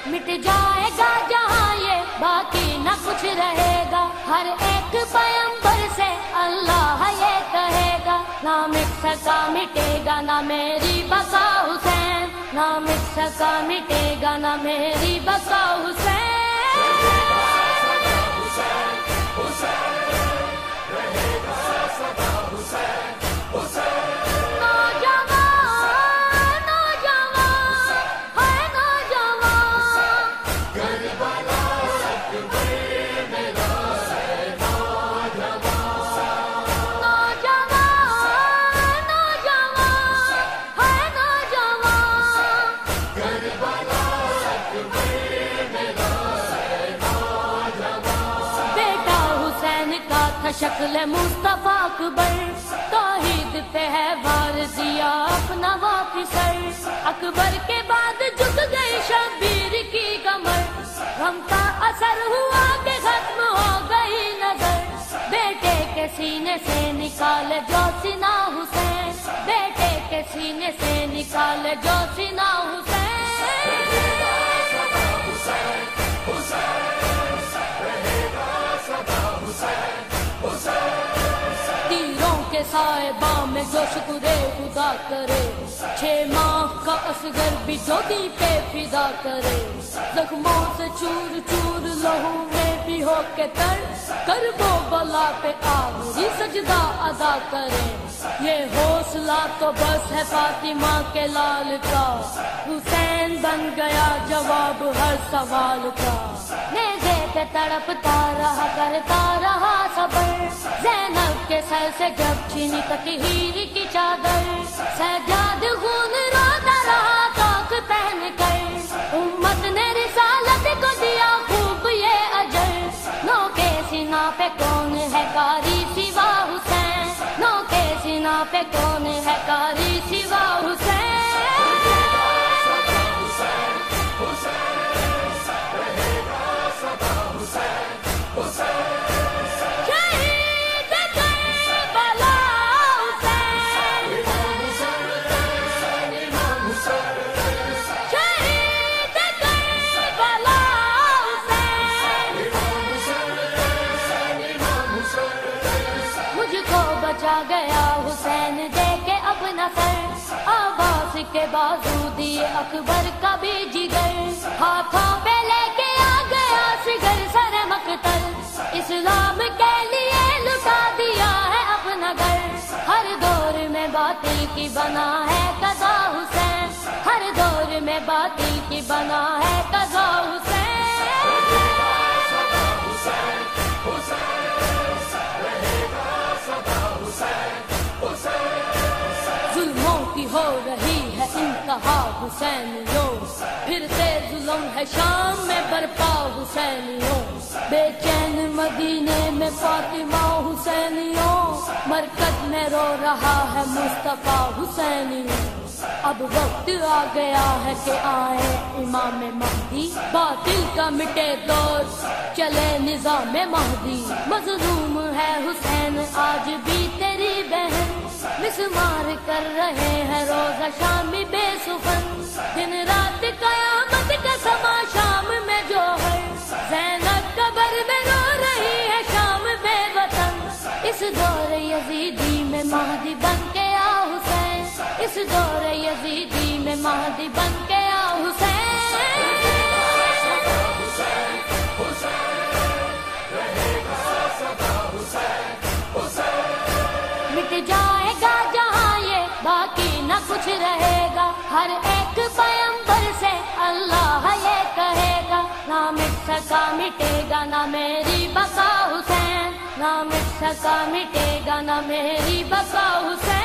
مٹ جائے گا جہاں یہ باقی نہ کچھ رہے گا، ہر ایک پیغمبر سے اللہ یہ کہے گا، نہ مٹ سکا مٹے گا نہ میری بقا حسین، نہ مٹ سکا مٹے گا نہ میری بقا حسین۔ شکل مصطفیٰ اکبر، توحید پہ ہے بار دیا اپنا واپس سر، اکبر کے بعد جھک گئی شبیر کی کمر، غم کا اثر ہوا کہ ختم ہو گئی نظر، بیٹے کے سینے سے نکالے جو سینہ حسین، بیٹے کے سینے سے نکالے جو سینہ حسین۔ تیروں کے صاحباں میں جو شکر خدا کرے، 6 ماہ کا اصغر بھی جو دی پہ فدا کرے، زخموں سے چور چور لہو میں بھی ہو کے تر، کربو بلا پہ آخری سجدہ ادا کرے، یہ حوصلہ تو بس ہے فاطمہ کے لال کا، حسین بن گیا جواب ہر سوال کا، نیزے پہ تڑپتا رہا کرتا رہا صبر، زینب کے سر سے جب چھینی تطہیر کی چادر، سجاد خون روتا رہا توق پہن کر، امت نے رسالت کو دیا خوب یہ اجر، نو کے سینہ پہ کون ہے قاری سوا حسین، نو کے سینہ پہ کون ہے قاری سوا حسین۔ بچا گیا حسین دے کے اپنا سر، عباس کے بازو دیے اکبر کا بھی جگر، ہاتھوں پہ لے کے آ گیا سگر سر مقتل، اسلام کے لیے لٹا دیا ہے اپنا گھر، ہر دور میں باطل کی بنا ہے قضا حسین، ہر دور میں باطل کی بنا ہے قضا حسین۔ ظلموں کی ہو رہی ہے انتہا حسینیوں، پھرتے ظلم ہے شام میں برپا حسینیوں، بے چین مدینے میں فاطمہ حسینیوں، مرکز میں رو رہا ہے مصطفیٰ حسینیوں، اب وقت آ گیا ہے کہ آئے امام مہدی، باطل کا مٹے دور چلے نظام مہدی، مظلوم ہے حسین آج بھی تیری بہن، مسمار کر رہے ہیں روزہ شام بے سخن، دن رات قیامت کا سما شام میں جو ہے، زینب قبر میں رو رہی ہے شام بے وطن، اس دور یزیدی میں مہدی بن کے آ حسین، اس دور یزیدی میں مہدی بن کے آ حسین۔ مٹ جائے گا جہاں یہ باقی نہ کچھ رہے گا، ہر ایک پیغمبر سے اللہ یہ کہے گا، نہ مٹ سکا مٹے گا نہ میری بقا حسین، نہ مٹ سکا مٹے گا نہ میری بقا حسین۔